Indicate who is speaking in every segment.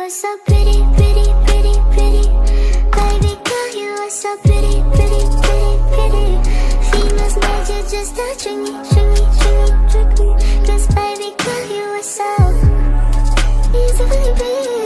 Speaker 1: are so pretty, pretty, pretty, pretty. Baby girl, you are so pretty, pretty, pretty, pretty. Females made you just to trick me, trick me, trick me, trick me. 'Cause baby girl, you are so easily pretty.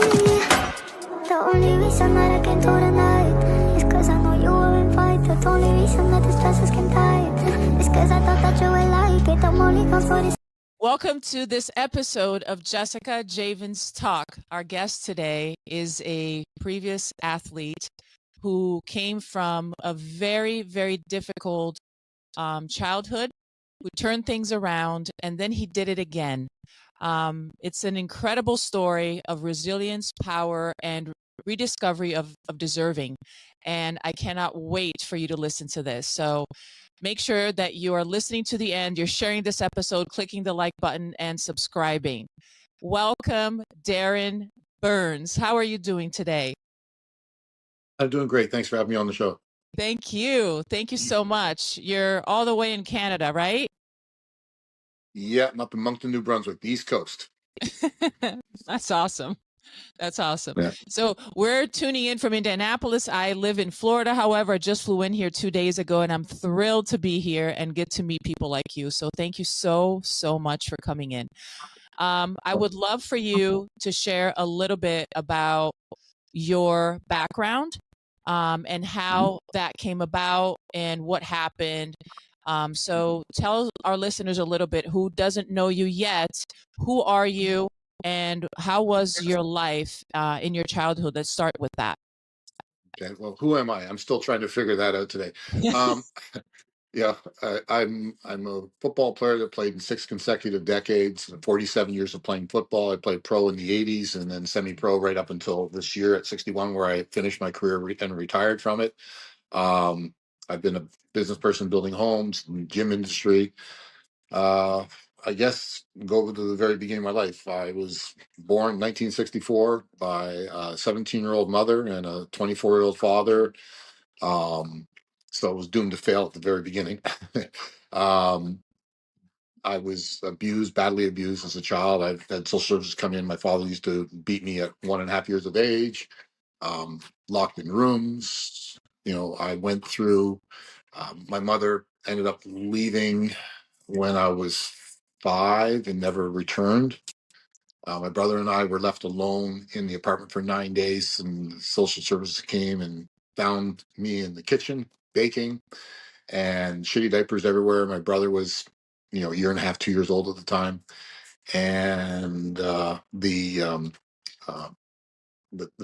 Speaker 1: The only reason that I can do tonight is 'cause I know you were invited. The only reason that this dress is skin tight is 'cause I thought that you would like it. I'm only gone for this.
Speaker 2: Welcome to this episode of Jessica Javens Talk. Our guest today is a previous athlete who came from a very, very difficult childhood, who turned things around, and then he did it again. It's an incredible story of resilience, power, and rediscovery of deserving. And I cannot wait for you to listen to this. So make sure that you are listening to the end, you're sharing this episode, clicking the like button, and subscribing. Welcome, Darren Burns. How are you doing today?
Speaker 3: I'm doing great. Thanks for having me on the show.
Speaker 2: Thank you. Thank you so much. You're all the way in Canada, right?
Speaker 3: Yeah, I'm up in Moncton, New Brunswick, the East Coast.
Speaker 2: That's awesome. That's awesome.
Speaker 3: Yeah.
Speaker 2: So we're tuning in from Indianapolis. I live in Florida. However, I just flew in here 2 days ago, and I'm thrilled to be here and get to meet people like you. So thank you so, so much for coming in. I would love for you to share a little bit about your background and how that came about and what happened. So tell our listeners a little bit, who doesn't know you yet, who are you? And how was your life in your childhood? Let's start with that.
Speaker 3: Okay. Well, who am I? I'm still trying to figure that out today. Yeah, I'm a football player that played in 6 consecutive decades, 47 years of playing football. I played pro in the 80s and then semi-pro right up until this year at 61, where I finished my career and retired from it. I've been a business person building homes, in the gym industry. I guess go to the very beginning of my life. I was born in 1964 by a 17-year-old mother and a 24-year-old father. So I was doomed to fail at the very beginning. I was badly abused as a child. I've had social services come in. My father used to beat me at 1.5 years of age, locked in rooms. I went through, my mother ended up leaving when I was 5 and never returned. My brother and I were left alone in the apartment for 9 days, and social services came and found me in the kitchen baking, and shitty diapers everywhere. My brother was, a year and a half, 2 years old at the time, and the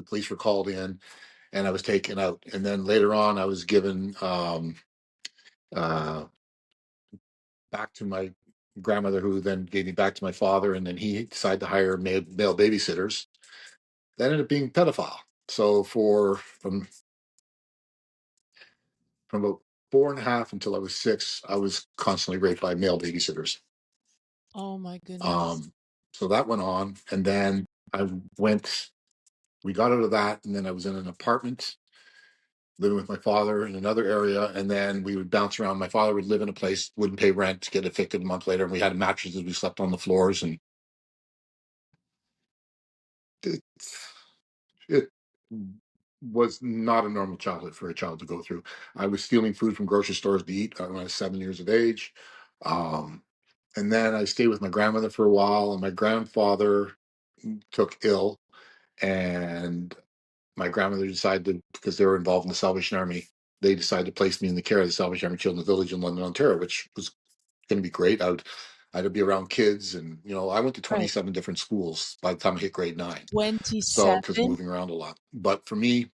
Speaker 3: police were called in, and I was taken out. And then later on, I was given back to my grandmother, who then gave me back to my father, and then he decided to hire male babysitters. That ended up being pedophile. So from about 4.5 until I was 6, I was constantly raped by male babysitters.
Speaker 2: Oh my goodness.
Speaker 3: So that went on, and then we got out of that, and then I was in an apartment living with my father in another area, and then we would bounce around. My father would live in a place, wouldn't pay rent, get evicted a month later, and we had mattresses. We slept on the floors, and it was not a normal childhood for a child to go through. I was stealing food from grocery stores to eat when I was 7 years of age. And then I stayed with my grandmother for a while, and my grandfather took ill, and my grandmother decided, because they were involved in the Salvation Army, they decided to place me in the care of the Salvation Army Children's Village in London, Ontario, which was going to be great. I'd be around kids, and I went to 27 different schools by the time I hit grade 9.
Speaker 2: 27?
Speaker 3: So, because moving around a lot. But for me,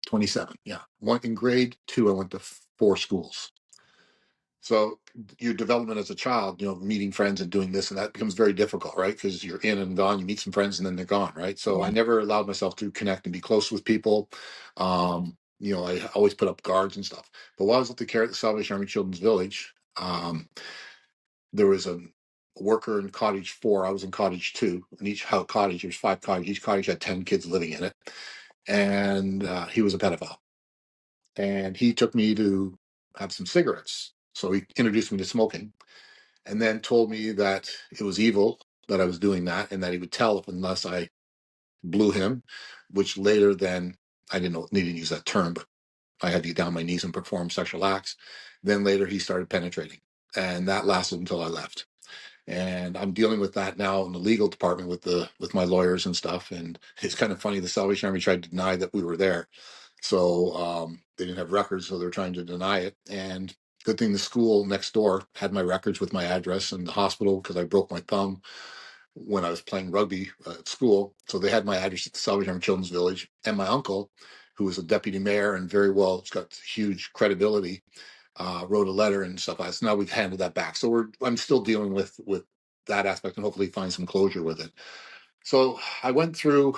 Speaker 3: 27, yeah. In grade 2, I went to 4 schools. So your development as a child, meeting friends and doing this and that becomes very difficult, right? Because you're in and gone, you meet some friends and then they're gone, right? So
Speaker 2: Yeah.
Speaker 3: I never allowed myself to connect and be close with people. I always put up guards and stuff. But while I was at the care at the Salvation Army Children's Village, there was a worker in cottage 4. I was in cottage 2. In each cottage, there's 5 cottages. Each cottage had 10 kids living in it. And he was a pedophile. And he took me to have some cigarettes. So he introduced me to smoking, and then told me that it was evil that I was doing that, and that he would tell unless I blew him, which later then I didn't know needed to use that term, but I had to get down on my knees and perform sexual acts. Then later he started penetrating, and that lasted until I left. And I'm dealing with that now in the legal department with my lawyers and stuff. And it's kind of funny. The Salvation Army tried to deny that we were there, so they didn't have records, so they're trying to deny it. And good thing the school next door had my records with my address, and the hospital, because I broke my thumb when I was playing rugby at school. So they had my address at the Salvation Army Children's Village. And my uncle, who was a deputy mayor and very well, it's got huge credibility, wrote a letter and stuff like that. So now we've handed that back. So I'm still dealing with that aspect and hopefully find some closure with it. So I went through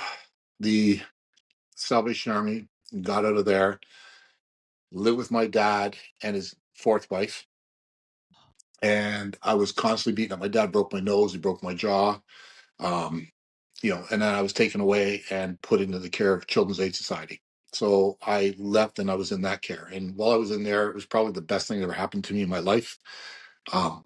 Speaker 3: the Salvation Army, got out of there, lived with my dad and his fourth wife. And I was constantly beaten up. My dad broke my nose, he broke my jaw. Um, and then I was taken away and put into the care of Children's Aid Society. So I left and I was in that care. And while I was in there, it was probably the best thing that ever happened to me in my life. Um,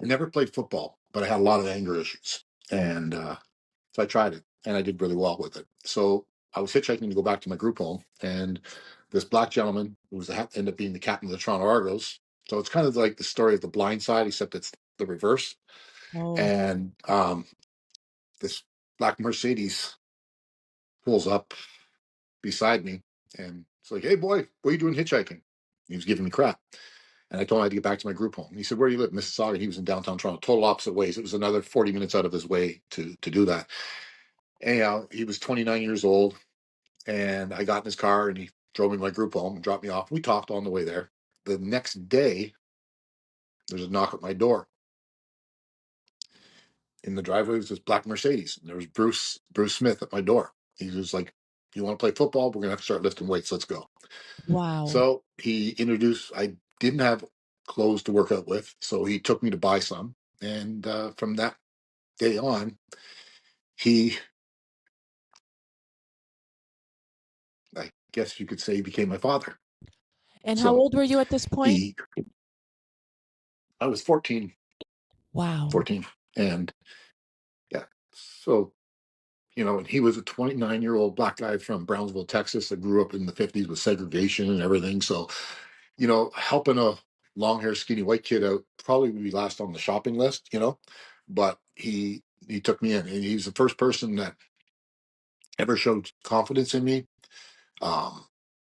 Speaker 3: I never played football, but I had a lot of anger issues. And so I tried it and I did really well with it. So I was hitchhiking to go back to my group home. And this black gentleman who ended up being the captain of the Toronto Argos. So it's kind of like the story of The Blind Side, except it's the reverse.
Speaker 2: Oh,
Speaker 3: And this black Mercedes pulls up beside me and it's like, "Hey, boy, what are you doing hitchhiking?" He was giving me crap. And I told him I had to get back to my group home. And he said, "Where do you live?" Mississauga. He was in downtown Toronto, total opposite ways. It was another 40 minutes out of his way to do that. Anyhow, he was 29 years old. And I got in his car and he drove me to my group home and dropped me off. We talked on the way there. The next day, there's a knock at my door. In the driveway was this black Mercedes. And there was Bruce Smith at my door. He was like, "You want to play football? We're going to have to start lifting weights. Let's go."
Speaker 2: wow.
Speaker 3: So he introduced, I didn't have clothes to work out with. So he took me to buy some. And from that day on, he, I guess you could say, he became my father.
Speaker 2: And how
Speaker 3: So
Speaker 2: old were you at this point?
Speaker 3: he, I was 14,
Speaker 2: Wow.
Speaker 3: 14. And yeah, so, and he was a 29-year-old black guy from Brownsville, Texas, that grew up in the 50s with segregation and everything. So, helping a long hair, skinny white kid out probably would be last on the shopping list. But he took me in, and he's the first person that ever showed confidence in me. Um,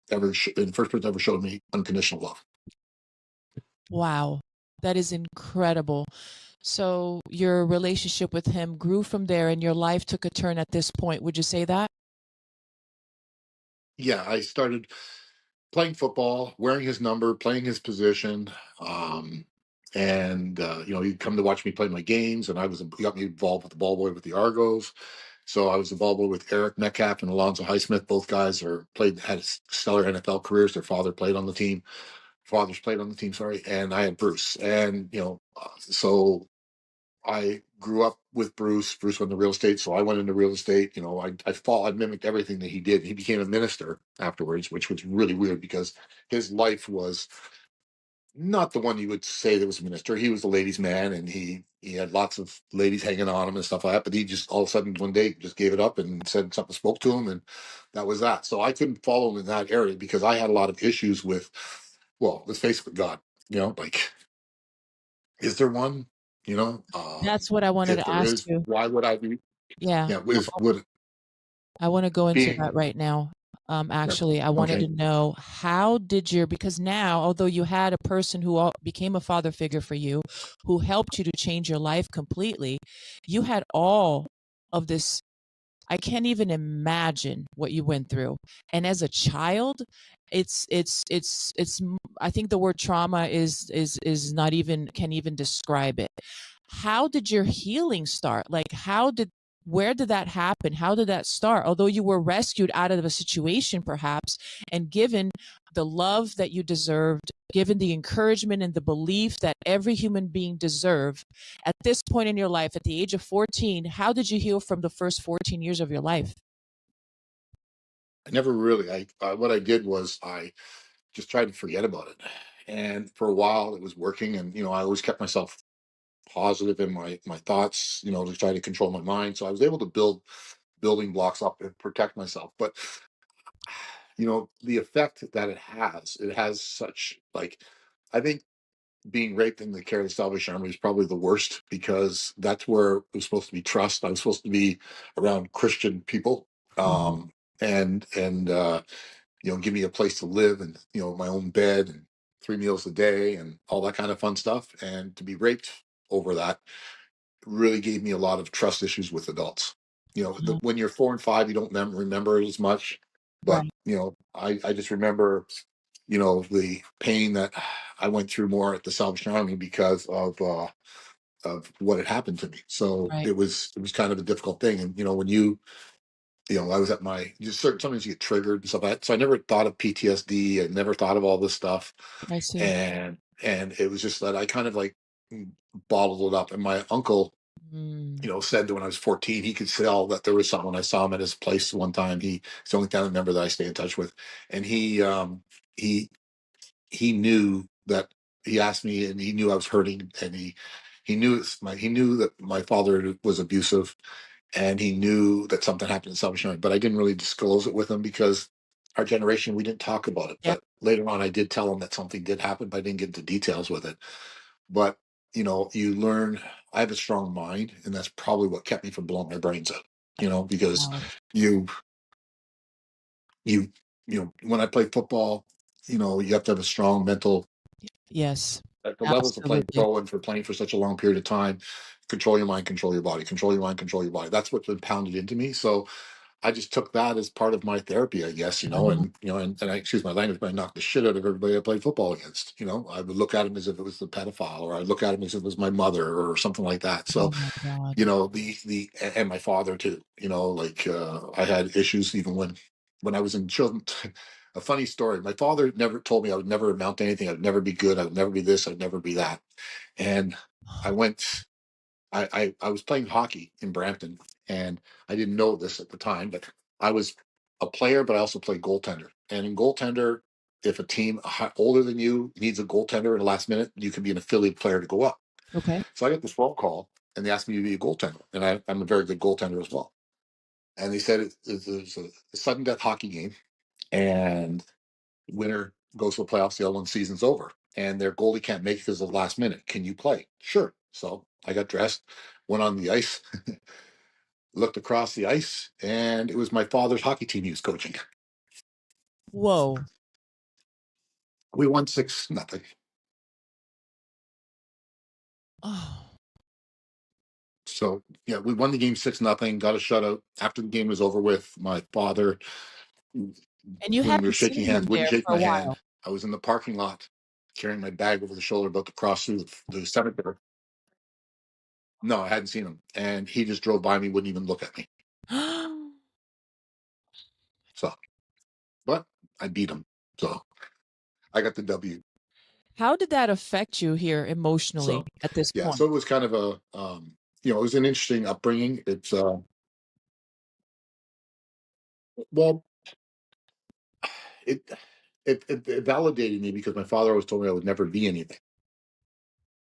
Speaker 3: and the first person ever showed me unconditional love.
Speaker 2: Wow. That is incredible. So your relationship with him grew from there and your life took a turn at this point. Would you say that?
Speaker 3: Yeah, I started playing football, wearing his number, playing his position. Um, and he'd come to watch me play my games, and he got me involved with the ball boy with the Argos. So I was the ball boy with Eric Metcalf and Alonzo Highsmith. Both guys had stellar NFL careers. Their fathers played on the team, sorry, and I had Bruce. And so I grew up with Bruce. Bruce went into real estate, so I went into real estate. I mimicked everything that he did. He became a minister afterwards, which was really weird because his life was not the one you would say that was a minister. He was a ladies' man, and he had lots of ladies hanging on him and stuff like that. But he just all of a sudden one day just gave it up and said something spoke to him, and that was that. So I couldn't follow him in that area because I had a lot of issues with, well, let's face it, with God. Like, is there one?
Speaker 2: That's what I wanted
Speaker 3: If
Speaker 2: to
Speaker 3: there
Speaker 2: ask
Speaker 3: is,
Speaker 2: you.
Speaker 3: why would I be?
Speaker 2: Yeah.
Speaker 3: Yeah, would
Speaker 2: I want to go into
Speaker 3: being?
Speaker 2: that right now.
Speaker 3: Yeah,
Speaker 2: Actually, I wanted
Speaker 3: okay.
Speaker 2: to know because now, although you had a person who became a father figure for you, who helped you to change your life completely, you had all of this. I can't even imagine what you went through. And as a child, I think the word trauma is not even can even describe it. How did your healing start? Like where did that happen? How did that start? Although you were rescued out of a situation perhaps and given the love that you deserved, given the encouragement and the belief that every human being deserved at this point in your life, at the age of 14, how did you heal from the first 14 years of your life?
Speaker 3: I never really. What I did was I just tried to forget about it, and for a while it was working, and I always kept myself positive in my thoughts, to try to control my mind. So I was able to build building blocks up and protect myself. But the effect that it has such, like, I think being raped in the care of the Salvation Army is probably the worst, because that's where it was supposed to be trust. I was supposed to be around Christian people,
Speaker 2: Mhm.
Speaker 3: and give me a place to live, and my own bed and 3 meals a day and all that kind of fun stuff. And to be raped over that really gave me a lot of trust issues with adults.
Speaker 2: Mhm.
Speaker 3: When you're 4 and 5, you don't remember it as much, but
Speaker 2: Right.
Speaker 3: I just remember the pain that I went through more at the Salvation Army because of what had happened to me. So
Speaker 2: Right.
Speaker 3: it was kind of a difficult thing. And when I was at my, just certain, sometimes you get triggered and stuff like that. So I never thought of PTSD. I never thought of all this stuff.
Speaker 2: I see.
Speaker 3: And it was just that I kind of like bottled it up. And my uncle,
Speaker 2: Mm.
Speaker 3: said that when I was 14, he could tell that there was someone. I saw him at his place one time. He's the only family member that I stay in touch with. And he he knew that, he asked me, and he knew I was hurting, and he knew that my father was abusive, and he knew that something happened in Salvation Army, but I didn't really disclose it with him because our generation, we didn't talk about it.
Speaker 2: Yeah.
Speaker 3: But later on, I did tell him that something did happen, but I didn't get into details with it. But you learn. I have a strong mind, and that's probably what kept me from blowing my brains out. Because
Speaker 2: Ouch.
Speaker 3: you you when I play football, you have to have a strong mental,
Speaker 2: Yes.
Speaker 3: at the levels of playing
Speaker 2: Absolutely.
Speaker 3: pro and for playing for such a long period of time. Control your mind, control your body, control your mind, control your body. That's what's been pounded into me. So I just took that as part of my therapy, I guess,
Speaker 2: Mhm.
Speaker 3: and I, excuse my language, but I knocked the shit out of everybody I played football against. I would look at him as if it was the pedophile, or I'd look at him as if it was my mother or something like that.
Speaker 2: Oh
Speaker 3: So,
Speaker 2: my God.
Speaker 3: and my father too, like, I had issues even when I was in children. A funny story. My father never told me I would never amount to anything. I'd never be good. I would never be this. I'd never be that. And I went, I was playing hockey in Brampton, and I didn't know this at the time, but I was a player, but I also played goaltender. And in goaltender, if a team older than you needs a goaltender in the last minute, you can be an affiliate player to go up.
Speaker 2: Okay.
Speaker 3: So I got this phone call, and they asked me to be a goaltender, and I'm a very good goaltender as well. And they said it's a sudden death hockey game, and winner goes to the playoffs. The other one, season's over, and their goalie can't make it because of the last minute. Can you play? Sure. So I got dressed, went on the ice, looked across the ice, and it was my father's hockey team he was coaching.
Speaker 2: Whoa.
Speaker 3: We won 6-0.
Speaker 2: Oh.
Speaker 3: So yeah, we won the game 6-0. Got a shutout. After the game was over with, my father,
Speaker 2: And you
Speaker 3: when we were
Speaker 2: hadn't
Speaker 3: shaking
Speaker 2: seen him
Speaker 3: hands, wouldn't
Speaker 2: there
Speaker 3: shake
Speaker 2: for a
Speaker 3: my hand.
Speaker 2: while.
Speaker 3: I was in the parking lot carrying my bag over the shoulder, about to cross through the cemetery. No, I hadn't seen him, and he just drove by me, wouldn't even look at me. So, but I beat him, so I got the W.
Speaker 2: How did that affect you here emotionally
Speaker 3: So
Speaker 2: at this
Speaker 3: yeah,
Speaker 2: point?
Speaker 3: so it was kind of it was an interesting upbringing. It's well, it, it validated me, because my father always told me I would never be anything.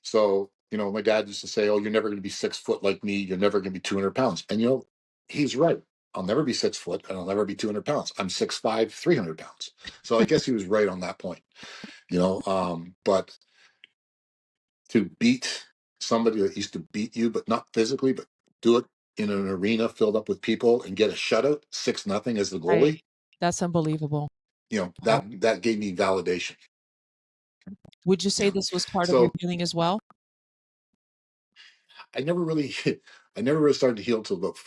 Speaker 3: So my dad used to say, "Oh, you're never going to be 6 foot like me. You're never going to be 200 pounds." And he's right. I'll never be 6 foot, and I'll never be 200 pounds. I'm 6'5", 300 pounds. So I guess he was right on that point. But to beat somebody that used to beat you, but not physically, but do it in an arena filled up with people and get a shutout, 6-0 as the
Speaker 2: Right.
Speaker 3: goalie,
Speaker 2: That's unbelievable. Wow.
Speaker 3: that gave me validation.
Speaker 2: Would you say
Speaker 3: Yeah.
Speaker 2: this was part of your
Speaker 3: So
Speaker 2: healing as well?
Speaker 3: I never really, I never really started to heal until about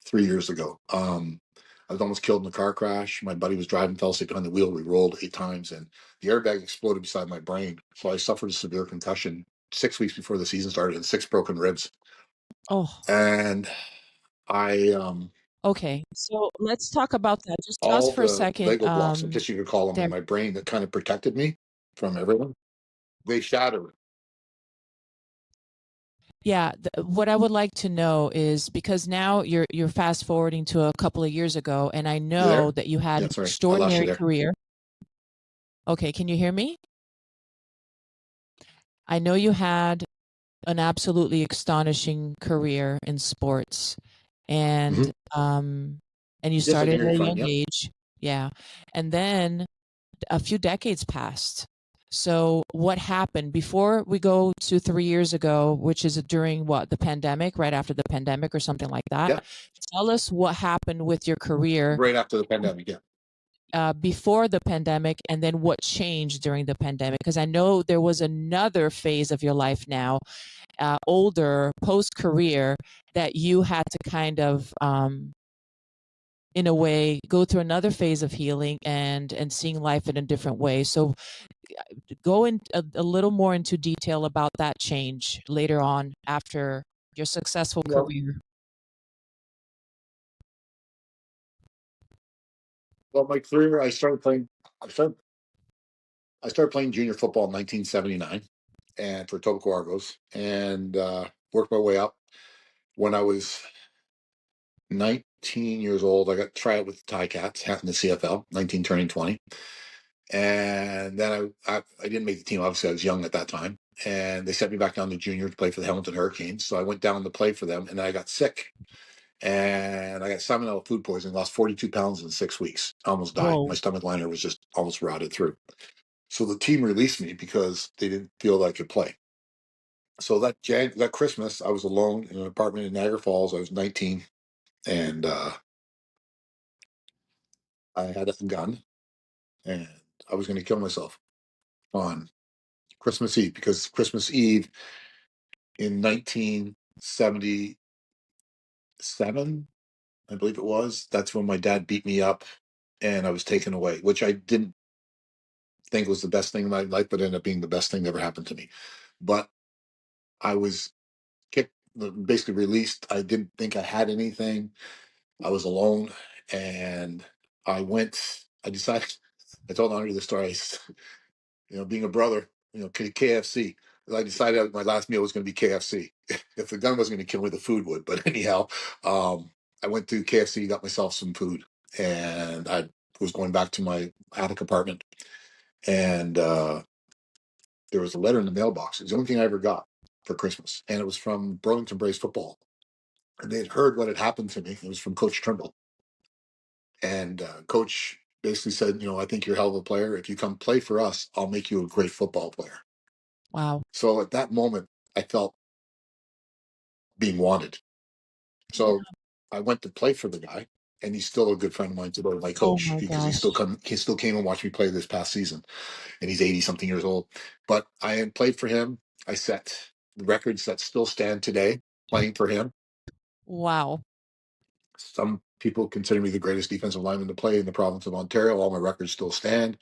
Speaker 3: 3 years ago. I was almost killed in a car crash. My buddy was driving, fell asleep behind the wheel. We rolled 8 times, and the airbag exploded beside my brain. So I suffered a severe concussion 6 weeks before the season started, and 6 broken ribs.
Speaker 2: Oh,
Speaker 3: And I,
Speaker 2: okay. So let's talk about that just
Speaker 3: all
Speaker 2: for a
Speaker 3: the
Speaker 2: second.
Speaker 3: Lego blocks, I guess you could call them, in
Speaker 2: There.
Speaker 3: my brain that kind of protected me from everyone, they shattered.
Speaker 2: Yeah, what I would like to know is, because now you're fast forwarding to a couple of years ago, and I
Speaker 3: You
Speaker 2: know
Speaker 3: there?
Speaker 2: that you had
Speaker 3: Yeah,
Speaker 2: an
Speaker 3: sorry, I lost you
Speaker 2: extraordinary
Speaker 3: there.
Speaker 2: career. Okay, can you hear me? I know you had an absolutely astonishing career in sports,
Speaker 3: Hmm.
Speaker 2: and you
Speaker 3: Yes, I can
Speaker 2: started
Speaker 3: hear
Speaker 2: at
Speaker 3: you
Speaker 2: a
Speaker 3: fine.
Speaker 2: young
Speaker 3: Yep.
Speaker 2: age, yeah, and then a few decades passed. So what happened before we go to 3 years ago, which is during what, the pandemic, right after the pandemic or something like that?
Speaker 3: Yep.
Speaker 2: Tell us what happened with your career
Speaker 3: Right after the pandemic. Yeah.
Speaker 2: before the pandemic, and then what changed during the pandemic? Because I know there was another phase of your life now, older, post career, that you had to kind of, in a way, go through another phase of healing and seeing life in a different way. So go in a little more into detail about that change later on after your successful
Speaker 3: Well,
Speaker 2: career.
Speaker 3: well, my career, I started, I started playing junior football in 1979 and for Tobico Argos and worked my way up. When I was 19 years old, I got tried with the Ticats in the CFL, 19 turning 20. And then I didn't make the team. Obviously, I was young at that time. And they sent me back down to junior to play for the Hamilton Hurricanes. So I went down to play for them, and then I got sick. And I got salmonella food poisoning, lost 42 pounds in 6 weeks, almost died.
Speaker 2: Whoa.
Speaker 3: My stomach liner was just almost rotted through. So the team released me because they didn't feel that I could play. So that Christmas, I was alone in an apartment in Niagara Falls. I was 19, and I had a gun, and I was going to kill myself on Christmas Eve, because Christmas Eve in 1977, I believe it was, that's when my dad beat me up and I was taken away, which I didn't think was the best thing in my life, but ended up being the best thing that ever happened to me. But I was kicked, basically released. I didn't think I had anything. I was alone, and I decided, I told Andre the story, being a brother, KFC. I decided my last meal was going to be KFC. If the gun wasn't going to kill me, the food would. But anyhow, I went to KFC, got myself some food, and I was going back to my attic apartment, and there was a letter in the mailbox. It was the only thing I ever got for Christmas, and it was from Burlington Braves football. And they had heard what had happened to me. It was from Coach Trimble, and Coach basically said, I think you're a hell of a player. If you come play for us, I'll make you a great football player.
Speaker 2: Wow.
Speaker 3: So at that moment, I felt being wanted.
Speaker 2: Yeah.
Speaker 3: So I went to play for the guy, and he's still a good friend of mine today, my
Speaker 2: Oh
Speaker 3: coach,
Speaker 2: my
Speaker 3: because
Speaker 2: gosh.
Speaker 3: he still came and watched me play this past season, and he's 80 something years old. But I had played for him. I set the records that still stand today playing for him.
Speaker 2: Wow.
Speaker 3: Some people consider me the greatest defensive lineman to play in the province of Ontario. All my records still stand.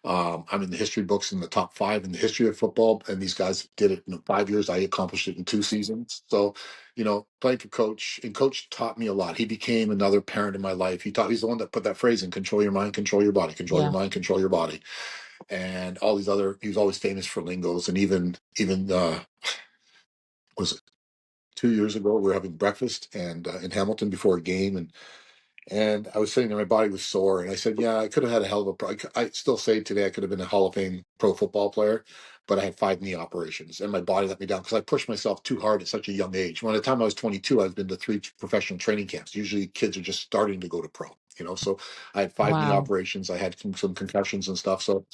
Speaker 3: I'm in the history books in the top 5 in the history of football, and these guys did it in 5 years. I accomplished it in 2 seasons. So, playing for Coach, and Coach taught me a lot. He became another parent in my life. He's the one that put that phrase in: control your mind, control your body, control your
Speaker 2: Yeah.
Speaker 3: mind, control your body, and all these other. He was always famous for lingos, and even was it 2 years ago we were having breakfast and in Hamilton before a game, and I was sitting there, my body was sore, and I said, "Yeah, I could have had a hell of a pro. I still say today I could have been a Hall of Fame pro football player, but I had 5 knee operations, and my body let me down because I pushed myself too hard at such a young age. By the time I was 22, I've been to 3 professional training camps. Usually, kids are just starting to go to pro, So I had 5 knee
Speaker 2: Wow.
Speaker 3: operations. I had some concussions and stuff. So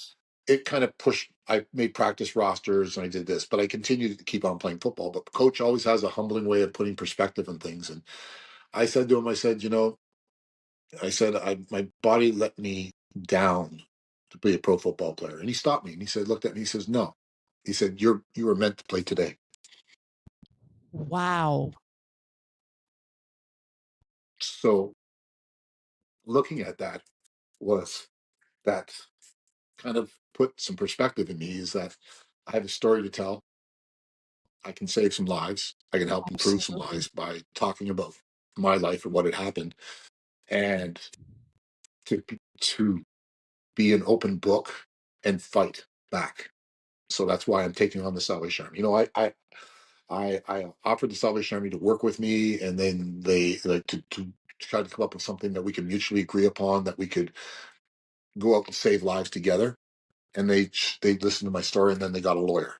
Speaker 3: it kind of pushed. I made practice rosters and I did this, but I continued to keep on playing football. But coach always has a humbling way of putting perspective on things, and I said to him, I said, my body let me down to be a pro football player. And he stopped me and he said, looked at me, he says, no. He said, you were meant to play today.
Speaker 2: Wow.
Speaker 3: So looking at that was that kind of put some perspective in me, is that I have a story to tell. I can save some lives. I can help improve some
Speaker 2: Absolutely.
Speaker 3: lives by talking about my life and what had happened, and to be an open book and fight back. So that's why I'm taking on the Salvation Army. I offered the Salvation Army to work with me, and then they like to try to come up with something that we could mutually agree upon, that we could go out and save lives together. And they listened to my story, and then they got a lawyer.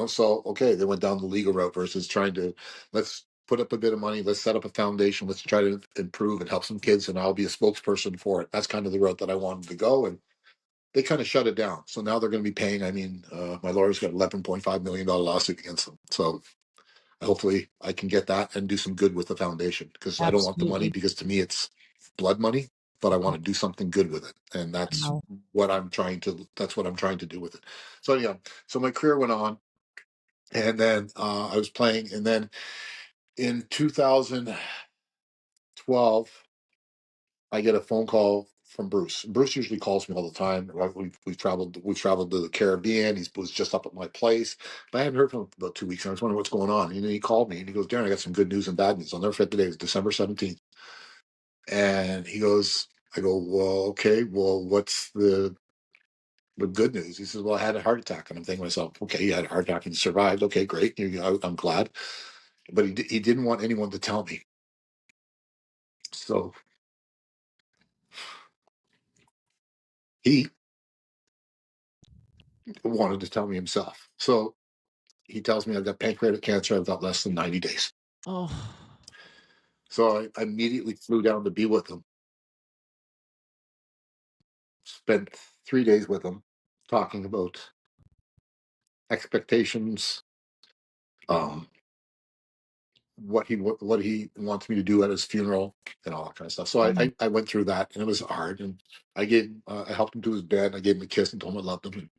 Speaker 3: So okay, they went down the legal route versus trying to, let's put up a bit of money, let's set up a foundation, let's try to improve and help some kids, and I'll be a spokesperson for it. That's kind of the route that I wanted to go, and they kind of shut it down. So now they're going to be paying. I mean, my lawyer's got $11.5 million lawsuit against them. So hopefully I can get that and do some good with the foundation, because I don't want the money,
Speaker 2: Absolutely.
Speaker 3: because to me it's blood money, but I want to do something good with it. And that's
Speaker 2: Wow.
Speaker 3: what I'm trying to, do with it. So yeah, so my career went on, and then I was playing, and then in 2012, I get a phone call from Bruce. Bruce usually calls me all the time. Right? We've traveled to the Caribbean. He was just up at my place, but I hadn't heard from him for about 2 weeks. And I was wondering what's going on. And then he called me and he goes, "Darren, I got some good news and bad news. I'll never forget the day. It was December 17th." And he goes, I go, "Well, okay. Well, what's the good news?" He says, "Well, I had a heart attack." And I'm thinking to myself, okay, you had a heart attack and you survived. Okay, great. I'm glad. But he didn't want anyone to tell me. So he wanted to tell me himself. So he tells me I've got pancreatic cancer. I've got less than 90 days.
Speaker 2: Oh,
Speaker 3: So I immediately flew down to be with him, spent 3 days with him, talking about expectations, um, what he wants me to do at his funeral, and all that kind of stuff. So
Speaker 2: oh,
Speaker 3: I went through that, and it was hard. And I helped him to his bed. I gave him a kiss and told him I loved him. And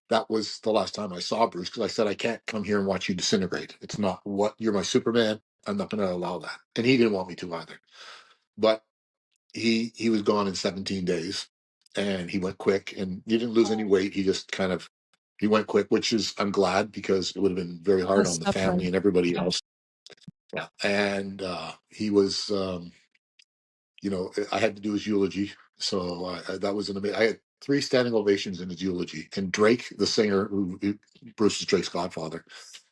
Speaker 3: that was the last time I saw Bruce, because I said, I can't come here and watch you disintegrate. It's not what you're my Superman. I'm not going to allow that. And he didn't want me to either. But he was gone in 17 days, and he went quick, and he didn't lose any weight. He just kind of, he went quick, which is, I'm glad, because it would have been very hard
Speaker 2: less
Speaker 3: on the family
Speaker 2: suffering.
Speaker 3: and everybody else. Yeah. And he was, I had to do his eulogy. So that was an amazing, I had 3 standing ovations in his eulogy. And Drake, the singer, Bruce is Drake's godfather.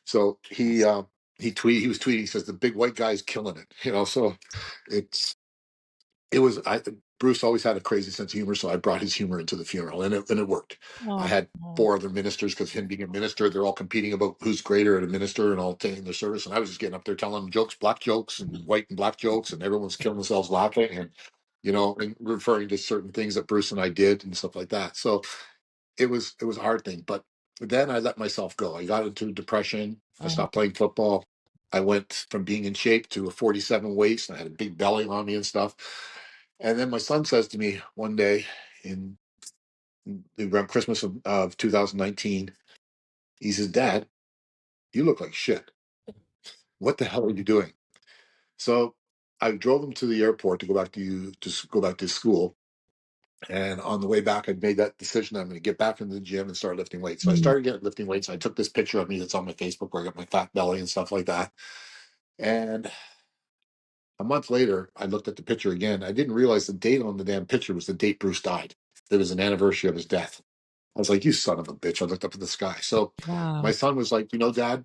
Speaker 3: So he was tweeting, he says, "The big white guy's killing it." So it's, it was, Bruce always had a crazy sense of humor. So I brought his humor into the funeral, and it worked. I
Speaker 2: Oh,
Speaker 3: had
Speaker 2: oh,
Speaker 3: 4 other ministers, because him being a minister, they're all competing about who's greater at a minister and all taking their service. And I was just getting up there telling them jokes, black jokes and white and black jokes, and everyone's killing themselves laughing, and referring to certain things that Bruce and I did and stuff like that. So it was a hard thing. But then I let myself go. I got into depression. I
Speaker 2: oh.
Speaker 3: stopped playing football. I went from being in shape to a 47 waist, and I had a big belly on me and stuff. And then my son says to me one day, in around Christmas of 2019, he says, "Dad, you look like shit. What the hell are you doing?" So I drove him to the airport to go back to school. And on the way back, I made that decision. I'm going to get back into the gym and start lifting weights. So I
Speaker 2: Mm.
Speaker 3: started getting lifting weights. I took this picture of me that's on my Facebook where I got my fat belly and stuff like that. And a month later, I looked at the picture again. I didn't realize the date on the damn picture was the date Bruce died. There was an anniversary of his death. I was like, "You son of a bitch." I looked up at the sky. So my
Speaker 2: Wow.
Speaker 3: son was like, "Dad,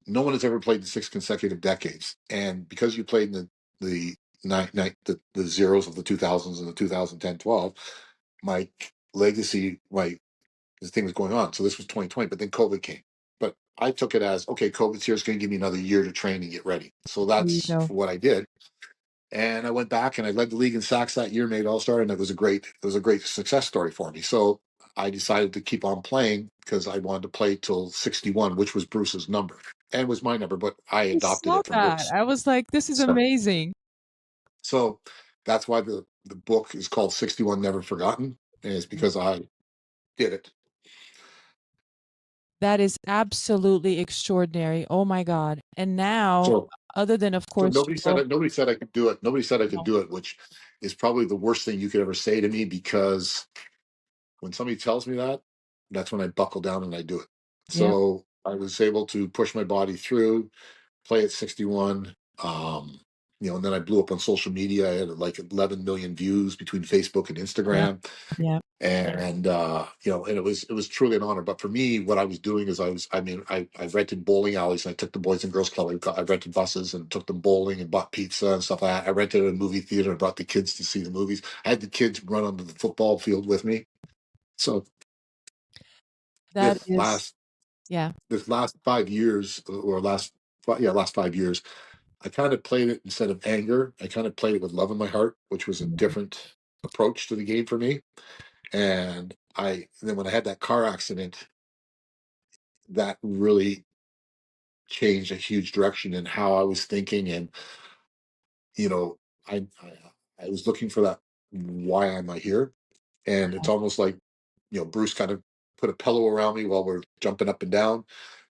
Speaker 3: no one has ever played in 6 consecutive decades. And because you played in the the zeros of the 2000s and the 2010, 12, my legacy, the thing was going on." So this was 2020, but then COVID came. But I took it as, okay, COVID's here. It's going to give me another year to train and get ready. So
Speaker 2: There you
Speaker 3: that's
Speaker 2: go.
Speaker 3: what I did. And I went back and I led the league in sacks that year, made All-Star, and it was a great success story for me. So I decided to keep on playing, because I wanted to play till 61, which was Bruce's number and was my number, but I
Speaker 2: I
Speaker 3: adopted
Speaker 2: saw
Speaker 3: it from
Speaker 2: that.
Speaker 3: Bruce.
Speaker 2: I was like, this is
Speaker 3: So,
Speaker 2: amazing.
Speaker 3: so that's why the book is called 61 Never Forgotten, and it's because I did it.
Speaker 2: That is absolutely extraordinary. Oh my God. And now,
Speaker 3: So
Speaker 2: other than, of
Speaker 3: so
Speaker 2: course,
Speaker 3: nobody said I could do it. Nobody said I could
Speaker 2: no.
Speaker 3: do it, which is probably the worst thing you could ever say to me, because when somebody tells me that, that's when I buckle down and I do it.
Speaker 2: Yep.
Speaker 3: So I was able to push my body through, play at 61. And then I blew up on social media. I had like 11 million views between Facebook and
Speaker 2: Yep.
Speaker 3: Instagram.
Speaker 2: Yep.
Speaker 3: And it was truly an honor. But for me, what I was doing is I rented bowling alleys, and I took the Boys and Girls Club. I rented buses and took them bowling and bought pizza and stuff like that. I rented a movie theater and brought the kids to see the movies. I had the kids run onto the football field with me. So
Speaker 2: That
Speaker 3: this
Speaker 2: is
Speaker 3: last
Speaker 2: Yeah.
Speaker 3: This last 5 years, or last 5 years, I kind of played it instead of anger. I kind of played it with love in my heart, which was a different approach to the game for me. And then when I had that car accident, that really changed a huge direction in how I was thinking. And, you know, I was looking for that, why am I here? And it's almost like, Bruce kind of put a pillow around me while we're jumping up and down,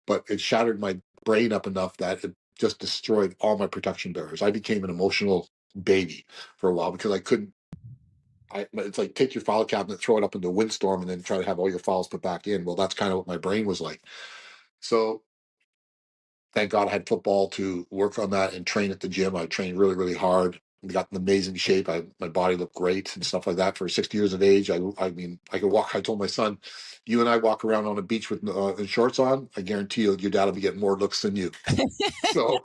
Speaker 3: but it shattered my brain up enough that it just destroyed all my protection barriers. I became an emotional baby for a while because I couldn't. It's like take your file cabinet, throw it up into a windstorm, and then try to have all your files put back in. Well, that's kind of what my brain was like. So thank God I had football to work on that and train at the gym. I trained really, really hard. We got in amazing shape. My body looked great and stuff like that. For 60 years of age, I mean, I could walk. I told my son, "You and I walk around on a beach with shorts on. I guarantee you, your dad will be getting more looks than you." So,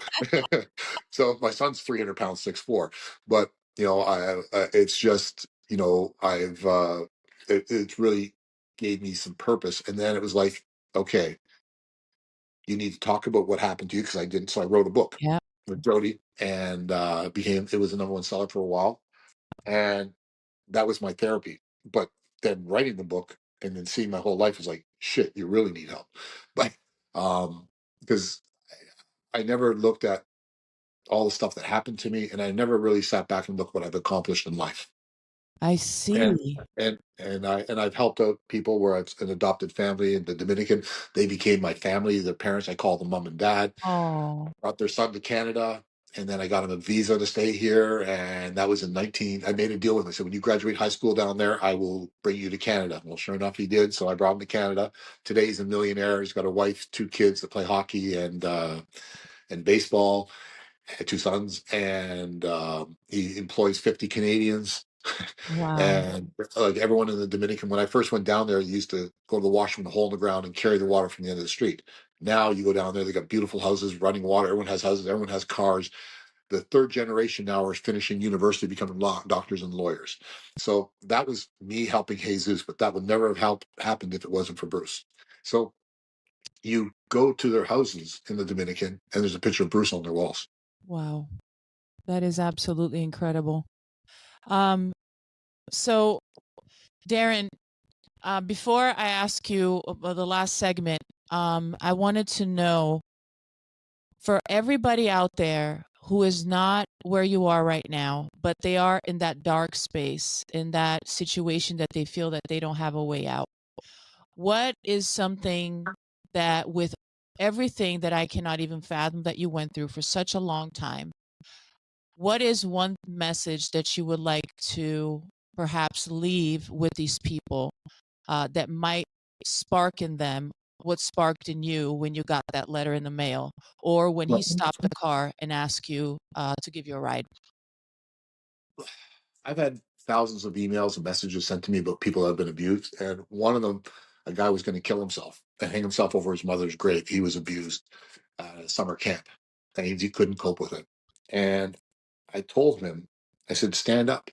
Speaker 3: so my son's 300 pounds, 6'4", but it's just it's really gave me some purpose. And then it was like, okay, you need to talk about what happened to you, because I didn't. So I wrote a book
Speaker 2: Yeah.
Speaker 3: with Jody, and it was the number one seller for a while, and that was my therapy. But then writing the book and then seeing my whole life was like, shit, you really need help. But because I never looked at all the stuff that happened to me, and I never really sat back and looked what I've accomplished in life.
Speaker 2: I
Speaker 3: And
Speaker 2: see.
Speaker 3: I've helped out people where it's an adopted family in the Dominican. They became my family. Their parents, I call them mom and dad.
Speaker 2: Oh,
Speaker 3: Brought their son to Canada, and then I got him a visa to stay here. And that was in 19. I made a deal with him. I said, when you graduate high school down there, I will bring you to Canada. Well, sure enough, he did. So I brought him to Canada. Today he's a millionaire. He's got a wife, two kids that play hockey and baseball, two sons, and he employs 50 Canadians.
Speaker 2: wow.
Speaker 3: And like everyone in the Dominican, when I first went down there, you used to go to the washroom, the hole in the ground, and carry the water from the end of the street. Now you go down there, they got beautiful houses, running water. Everyone has houses, everyone has cars. The third generation now is finishing university, becoming doctors and lawyers. So that was me helping Jesus, but that would never have happened if it wasn't for Bruce. So you go to their houses in the Dominican, and there's a picture of Bruce on their walls.
Speaker 2: Wow. That is absolutely incredible. Um, so Darren, before I ask you about the last segment, I wanted to know, for everybody out there who is not where you are right now, but they are in that dark space, in that situation that they feel that they don't have a way out, what is something that, with everything that I cannot even fathom that you went through for such a long time, what is one message that you would like to perhaps leave with these people, that might spark in them what sparked in you when you got that letter in the mail, or when he stopped the car and asked you to give you a ride?
Speaker 3: I've had thousands of emails and messages sent to me about people that have been abused. And one of them, a guy was going to kill himself and hang himself over his mother's grave. He was abused at a summer camp, and he couldn't cope with it. And I told him, I said, stand up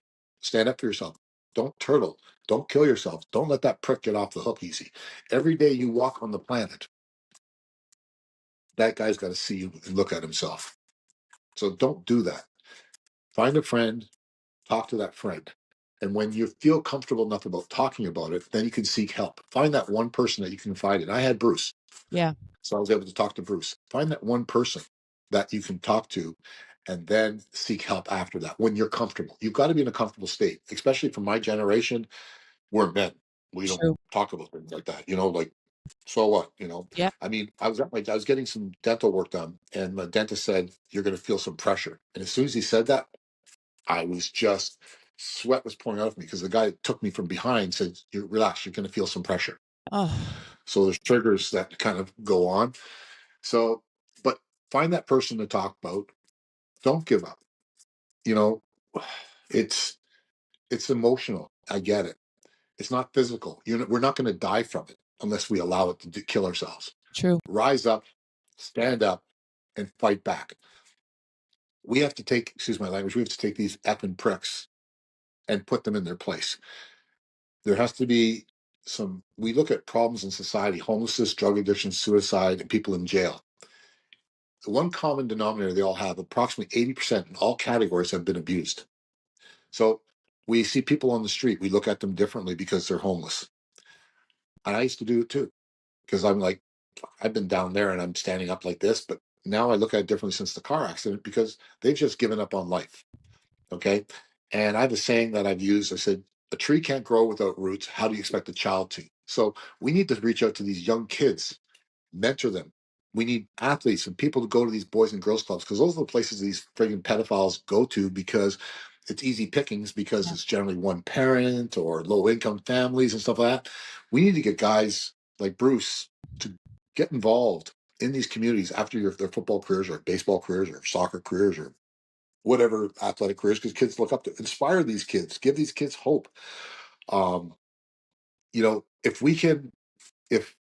Speaker 3: for yourself. Don't turtle. Don't kill yourself. Don't let that prick get off the hook easy. Every day you walk on the planet, that guy's got to see you and look at himself. So don't do that. Find a friend, talk to that friend. And when you feel comfortable enough about talking about it, then you can seek help. Find that one person that you can confide in. I had Bruce,
Speaker 2: Yeah,
Speaker 3: so I was able to talk to Bruce. Find that one person that you can talk to, and then seek help after that when you're comfortable. You've got to be in a comfortable state, especially for my generation. We're men. We don't
Speaker 2: true.
Speaker 3: talk about things like that. Like, so what?
Speaker 2: Yeah.
Speaker 3: I mean, I was getting some dental work done, and the dentist said, you're going to feel some pressure. And as soon as he said that, I was just, sweat was pouring out of me, because the guy that took me from behind said, you relax, you're going to feel some pressure.
Speaker 2: Oh,
Speaker 3: So there's triggers that kind of go on. So, but find that person to talk about. Don't give up. You know, it's emotional. I get it. It's not physical. We're not going to die from it unless we allow it to kill ourselves.
Speaker 2: true.
Speaker 3: Rise up, stand up, and fight back. We have to take, excuse my language, we have to take these effing pricks and put them in their place. There has to be we look at problems in society: homelessness, drug addiction, suicide, and people in jail. The one common denominator they all have: approximately 80% in all categories have been abused. So we see people on the street, we look at them differently because they're homeless. And I used to do it too, because I'm like, I've been down there and I'm standing up like this, but now I look at it differently since the car accident because they've just given up on life. Okay. And I have a saying that I've used. I said, a tree can't grow without roots. How do you expect a child to? So we need to reach out to these young kids, mentor them. We need athletes and people to go to these boys and girls clubs, because those are the places these friggin' pedophiles go to, because it's easy pickings, because it's generally one parent or low income families and stuff like that. We need to get guys like Bruce to get involved in these communities after their football careers or baseball careers or soccer careers or whatever athletic careers, because kids look up to inspire these kids, give these kids hope. Um, if we can, if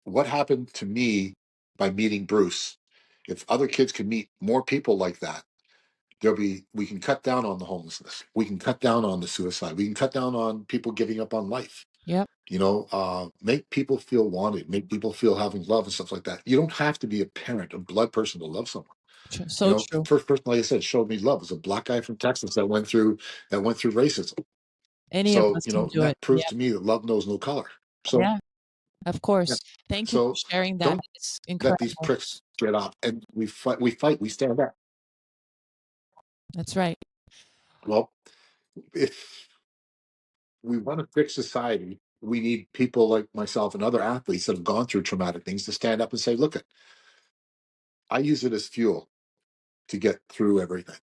Speaker 3: what happened to me by meeting Bruce, if other kids can meet more people like that, we can cut down on the homelessness. We can cut down on the suicide. We can cut down on people giving up on life.
Speaker 2: Yep.
Speaker 3: Make people feel wanted, make people feel having love and stuff like that. You don't have to be a parent, a blood person to love someone.
Speaker 2: So
Speaker 3: The
Speaker 2: true.
Speaker 3: first person, like I said, showed me love was a black guy from Texas that went through racism.
Speaker 2: Any of
Speaker 3: So,
Speaker 2: us can do it.
Speaker 3: that proves
Speaker 2: Yeah.
Speaker 3: to me that love knows no color. So,
Speaker 2: Yeah. Of
Speaker 3: yeah.
Speaker 2: course. Thank you for
Speaker 3: So
Speaker 2: sharing that.
Speaker 3: don't
Speaker 2: It's
Speaker 3: let these
Speaker 2: incredible.
Speaker 3: pricks get up, and we stand up.
Speaker 2: That's right.
Speaker 3: Well, if we want to fix society, we need people like myself and other athletes that have gone through traumatic things to stand up and say, look, I use it as fuel to get through everything.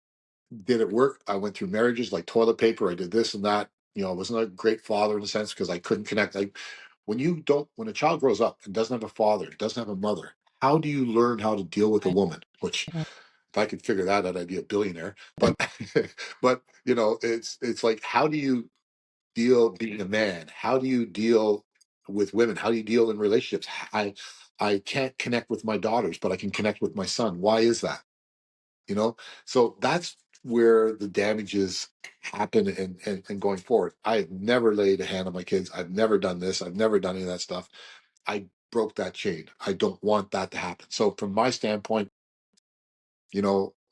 Speaker 3: Did it work? I went through marriages like toilet paper. I did this and that. I wasn't a great father in a sense because I couldn't connect. Like when a child grows up and doesn't have a father, doesn't have a mother, how do you learn how to deal with a
Speaker 2: Right.
Speaker 3: woman? Which,
Speaker 2: Right.
Speaker 3: if I could figure that out, I'd be a billionaire. But, but it's like, how do you deal being a man? How do you deal with women? How do you deal in relationships? I can't connect with my daughters, but I can connect with my son. Why is that? So that's where the damages happen, and going forward. I've never laid a hand on my kids. I've never done this. I've never done any of that stuff. I broke that chain. I don't want that to happen. So from my standpoint,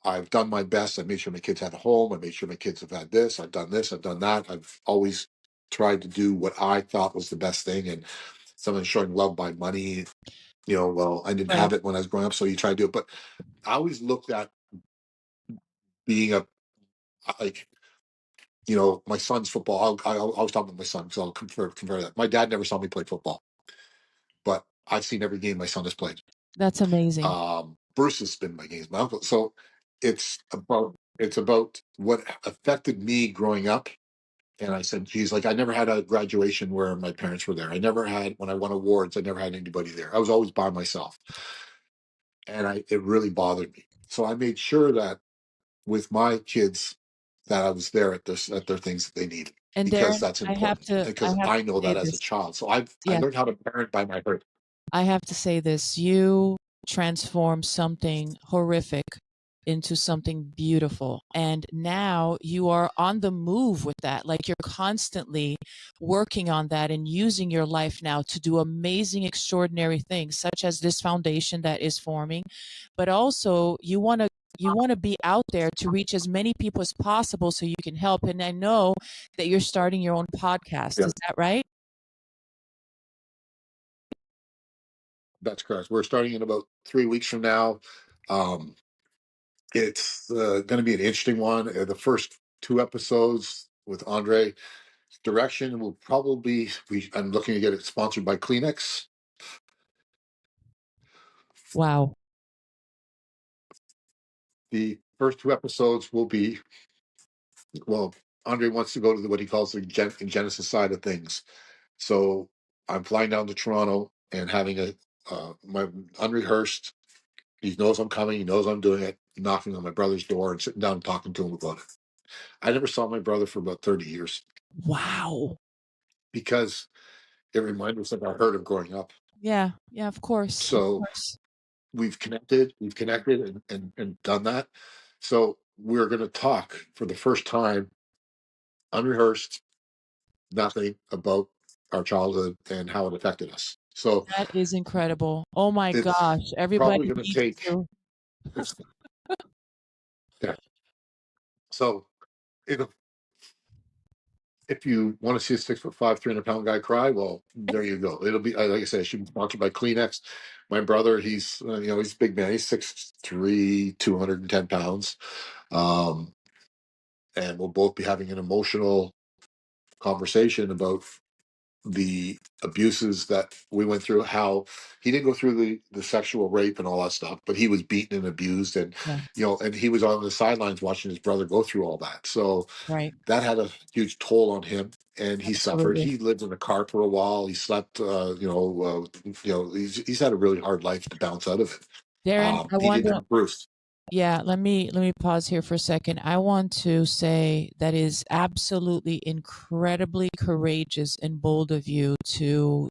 Speaker 3: I've done my best. I made sure my kids had a home. I made sure my kids have had this. I've done this. I've done that. I've always tried to do what I thought was the best thing. And someone showing love by money, well, I didn't
Speaker 2: Right.
Speaker 3: have it when I was growing up, so you try to do it. But I always looked at being like, my son's football. I was talking about my son, because I'll compare that. My dad never saw me play football, but I've seen every game my son has played.
Speaker 2: That's amazing.
Speaker 3: Bruce has been my games, my uncle. So it's about what affected me growing up. And I said, geez, like I never had a graduation where my parents were there. I never had, when I won awards, I never had anybody there. I was always by myself. And it really bothered me. So I made sure that with my kids, that I was there at their things that they need,
Speaker 2: And
Speaker 3: because
Speaker 2: Darren,
Speaker 3: that's
Speaker 2: I have
Speaker 3: important,
Speaker 2: to I
Speaker 3: because
Speaker 2: have
Speaker 3: I
Speaker 2: to
Speaker 3: know
Speaker 2: say
Speaker 3: that as a
Speaker 2: this.
Speaker 3: child. So I
Speaker 2: Yes.
Speaker 3: learned how to parent by my hurt.
Speaker 2: I have to say this. You transformed something horrific into something beautiful. And now you are on the move with that. Like you're constantly working on that and using your life now to do amazing, extraordinary things, such as this foundation that is forming. But also you want to be out there to reach as many people as possible so you can help. And I know that you're starting your own podcast.
Speaker 3: Yeah,
Speaker 2: Is that right?
Speaker 3: that's correct. We're starting in about 3 weeks from now. Um, it's going to be an interesting one. The first two episodes with Andre. Direction will probably I'm looking to get it sponsored by Kleenex.
Speaker 2: Wow.
Speaker 3: The first two episodes will be, well, Andre wants to go to what he calls the Genesis side of things. So I'm flying down to Toronto and having my unrehearsed. He knows I'm coming. He knows I'm doing it. Knocking on my brother's door and sitting down and talking to him about it. I never saw my brother for about 30 years,
Speaker 2: Wow.
Speaker 3: because it reminded us of our hurt of growing up.
Speaker 2: Yeah. Yeah, of course. Of
Speaker 3: So
Speaker 2: course.
Speaker 3: we've connected and done that. So we're going to talk for the first time, unrehearsed, nothing, about our childhood and how it affected us. So
Speaker 2: That is incredible. Oh my
Speaker 3: it's
Speaker 2: gosh.
Speaker 3: probably
Speaker 2: Everybody
Speaker 3: going to
Speaker 2: needs
Speaker 3: take.
Speaker 2: to.
Speaker 3: It's, yeah. So if if you want to see a 6'5", 300-pound guy cry, well, there you go. It'll be like I said, it should be sponsored by Kleenex. My brother, he's he's a big man. He's 6'3", 210 pounds, um, and we'll both be having an emotional conversation about the abuses that we went through. How he didn't go through the sexual rape and all that stuff, but he was beaten and abused, and
Speaker 2: Yeah,
Speaker 3: and he was on the sidelines watching his brother go through all that. So
Speaker 2: right.
Speaker 3: that had a huge toll on him, and he suffered.
Speaker 2: Absolutely.
Speaker 3: He lived in a car for a while. He slept. He's had a really hard life to bounce out of it.
Speaker 2: Darren, I
Speaker 3: He
Speaker 2: want
Speaker 3: didn't
Speaker 2: to,
Speaker 3: have Bruce.
Speaker 2: yeah, let me pause here for a second. I want to say that is absolutely incredibly courageous and bold of you to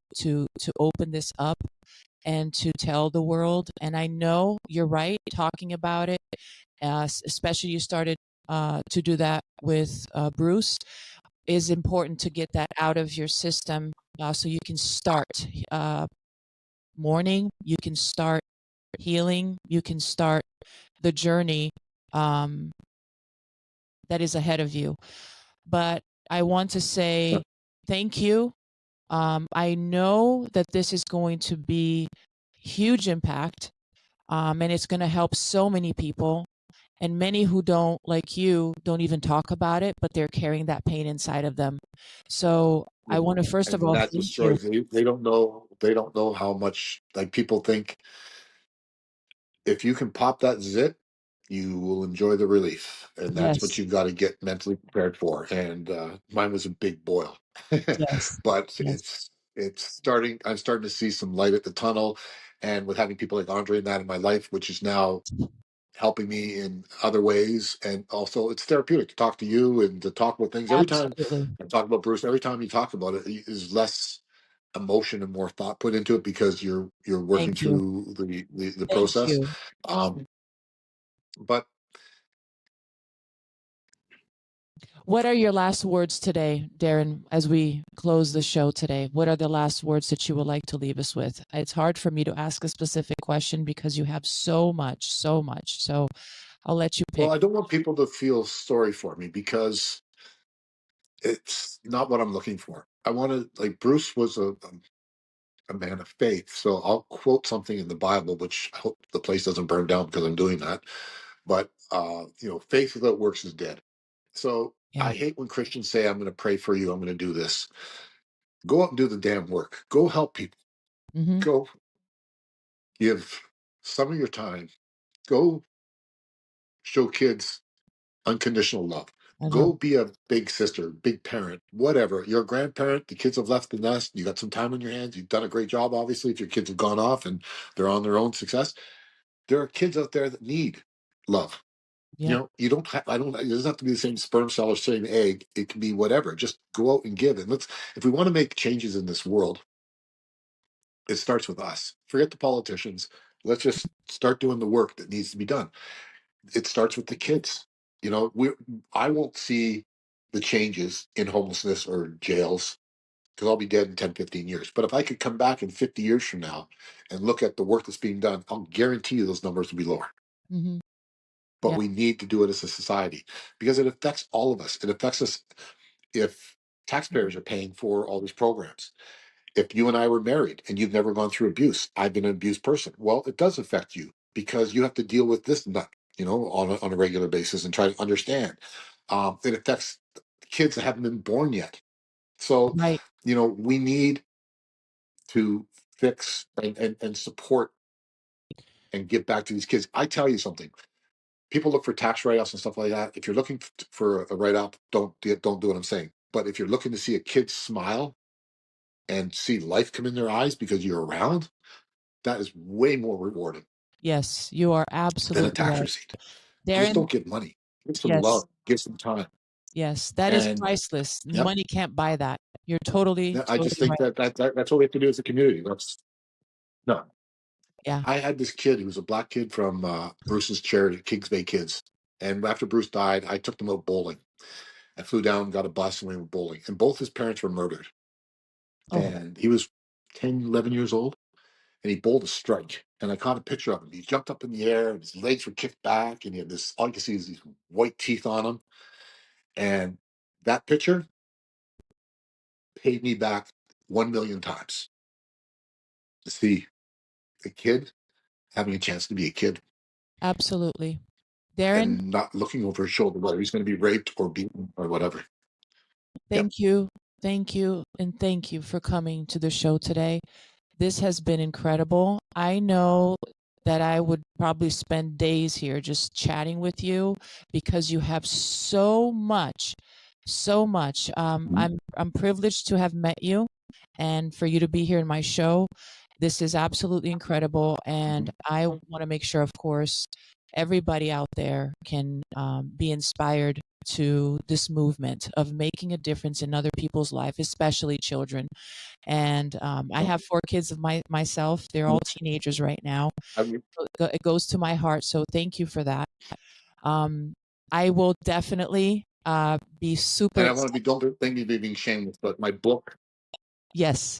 Speaker 2: open this up and to tell the world. And I know you're right talking about it, especially you started to do that with Bruce. Is important to get that out of your system so you can start mourning, you can start healing, you can start the journey um, that is ahead of you. But I want to say thank you. I know that this is going to be huge impact, and it's going to help so many people. And many who don't, like you, don't even talk about it, but they're carrying that pain inside of them. So I want to first of
Speaker 3: And
Speaker 2: all
Speaker 3: that
Speaker 2: thank you.
Speaker 3: destroys. They don't know. They don't know how much. Like people think, if you can pop that zit, you will enjoy the relief, and that's what
Speaker 2: Yes,
Speaker 3: you've got to get mentally prepared for. And mine was a big boil,
Speaker 2: yes,
Speaker 3: but
Speaker 2: yes,
Speaker 3: it's starting. I'm starting to see some light at the tunnel, and with having people like Andre and that in my life, which is now helping me in other ways, and also it's therapeutic to talk to you and to talk about things. Every time
Speaker 2: absolutely.
Speaker 3: I talk about Bruce, every time you talk about it, is less emotion and more thought put into it because you're working
Speaker 2: Thank you.
Speaker 3: through the
Speaker 2: Thank
Speaker 3: process.
Speaker 2: you.
Speaker 3: Um, but
Speaker 2: What are your last words today, Darren, as we close the show today? What are the last words that you would like to leave us with? It's hard for me to ask a specific question because you have so much, so much. So I'll let you pick.
Speaker 3: well, I don't want people to feel sorry for me because it's not what I'm looking for. I want to, like, Bruce was a man of faith. So I'll quote something in the Bible, which I hope the place doesn't burn down because I'm doing that. But faith without works is dead. So
Speaker 2: Yeah.
Speaker 3: I hate when Christians say, "I'm going to pray for you. I'm going to do this." Go out and do the damn work. Go help people.
Speaker 2: Mm-hmm.
Speaker 3: Go give some of your time. Go show kids unconditional love.
Speaker 2: I love.
Speaker 3: Go be a big sister, big parent, whatever. You're a grandparent. The kids have left the nest. You got some time on your hands. You've done a great job, obviously, if your kids have gone off and they're on their own success. There are kids out there that need love.
Speaker 2: Yep.
Speaker 3: You don't have, I don't, it doesn't have to be the same sperm cell or same egg. It can be whatever. Just go out and give. And if we want to make changes in this world, it starts with us. Forget the politicians. Let's just start doing the work that needs to be done. It starts with the kids. I won't see the changes in homelessness or jails because I'll be dead in 10, 15 years. But if I could come back in 50 years from now and look at the work that's being done, I'll guarantee you those numbers will be lower.
Speaker 2: Mm-hmm.
Speaker 3: But
Speaker 2: Yeah.
Speaker 3: we need to do it as a society because it affects all of us. It affects us if taxpayers are paying for all these programs. If you and I were married and you've never gone through abuse, I've been an abused person. Well, it does affect you because you have to deal with this nut, on a regular basis and try to understand. It affects kids that haven't been born yet. So,
Speaker 2: Right.
Speaker 3: we need to fix and support and give back to these kids. I tell you something. People look for tax write-offs and stuff like that. If you're looking for a write-off, don't do what I'm saying. But if you're looking to see a kid smile and see life come in their eyes because you're around, that is way more rewarding
Speaker 2: Yes, you are
Speaker 3: than a
Speaker 2: absolutely
Speaker 3: tax
Speaker 2: right.
Speaker 3: receipt. Just
Speaker 2: Darren,
Speaker 3: don't give money. Give some
Speaker 2: yes,
Speaker 3: love. Give some time.
Speaker 2: yes, that is
Speaker 3: And
Speaker 2: priceless.
Speaker 3: yep,
Speaker 2: Money can't buy that. You're totally,
Speaker 3: I just
Speaker 2: totally
Speaker 3: think
Speaker 2: right.
Speaker 3: that's what we have to do as a community. That's no.
Speaker 2: Yeah.
Speaker 3: I had this kid. He was a black kid from Bruce's charity, Kings Bay Kids. And after Bruce died, I took them out bowling. I flew down, got a bus, and we went bowling. And both his parents were murdered.
Speaker 2: Oh,
Speaker 3: and he was 10, 11 years old, and he bowled a strike. And I caught a picture of him. He jumped up in the air, and his legs were kicked back, and he had this, all you can see is these white teeth on him. And that picture paid me back 1 million times to see a kid having a chance to be a kid
Speaker 2: absolutely. Darren,
Speaker 3: and not looking over his shoulder whether he's going to be raped or beaten or whatever. Yep.
Speaker 2: thank you. Thank you. And thank you for coming to the show today. This has been incredible. I know that I would probably spend days here just chatting with you because you have so much, so much. I'm privileged to have met you and for you to be here in my show. This is absolutely incredible, and I want to make sure, of course, everybody out there can be inspired to this movement of making a difference in other people's life, especially children. And I have 4 kids of myself. They're all teenagers right now. It goes to my heart. So thank you for that. I will definitely be super.
Speaker 3: And I want to be, don't think me being shameless, but my book.
Speaker 2: Yes.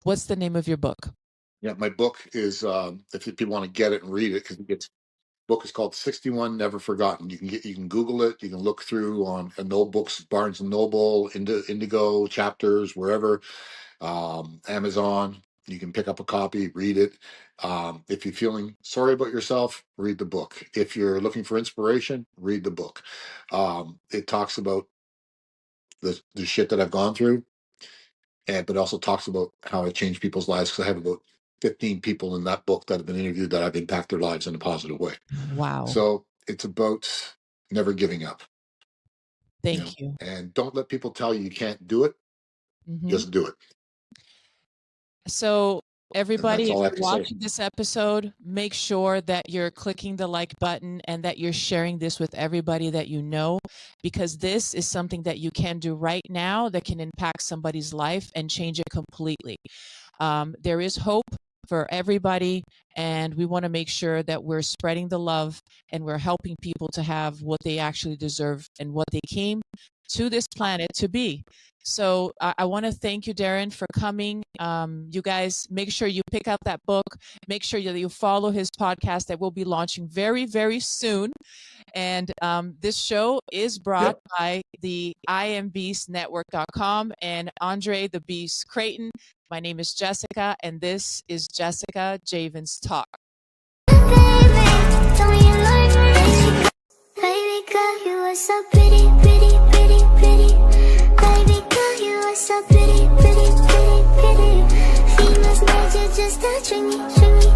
Speaker 2: What's the name of your book?
Speaker 3: Yeah, my book is, if people want to get it and read it, because it's, book is called 61 Never Forgotten. You can Google it. You can look through on no books, Barnes and Noble, Indigo, Chapters, wherever, Amazon. You can pick up a copy, read it. If you're feeling sorry about yourself, read the book. If you're looking for inspiration, read the book. It talks about the shit that I've gone through, but also talks about how I changed people's lives, because I have about 15 people in that book that have been interviewed that I've impacted their lives in a positive way.
Speaker 2: Wow.
Speaker 3: So it's about never giving up.
Speaker 2: Thank you.
Speaker 3: And don't let people tell you can't do it. Just do it.
Speaker 2: So everybody, if
Speaker 3: all I
Speaker 2: you're
Speaker 3: have to say.
Speaker 2: watching this episode, make sure that you're clicking the like button and that you're sharing this with everybody that you know, because this is something that you can do right now that can impact somebody's life and change it completely. There is hope for everybody, and we want to make sure that we're spreading the love and we're helping people to have what they actually deserve and what they came to this planet to be. So I want to thank you, Darren, for coming. You guys, make sure you pick up that book. Make sure that you follow his podcast that will be launching very, very soon. And this show is brought by the IamBeastNetwork.com and Andre the Beast Creighton. My name is Jessica, and this is Jessica Javens Talk.
Speaker 1: Baby girl, you are so pretty, pretty, pretty, pretty. Baby girl, you are so pretty, pretty, pretty, pretty. Females made you just to string me, string me.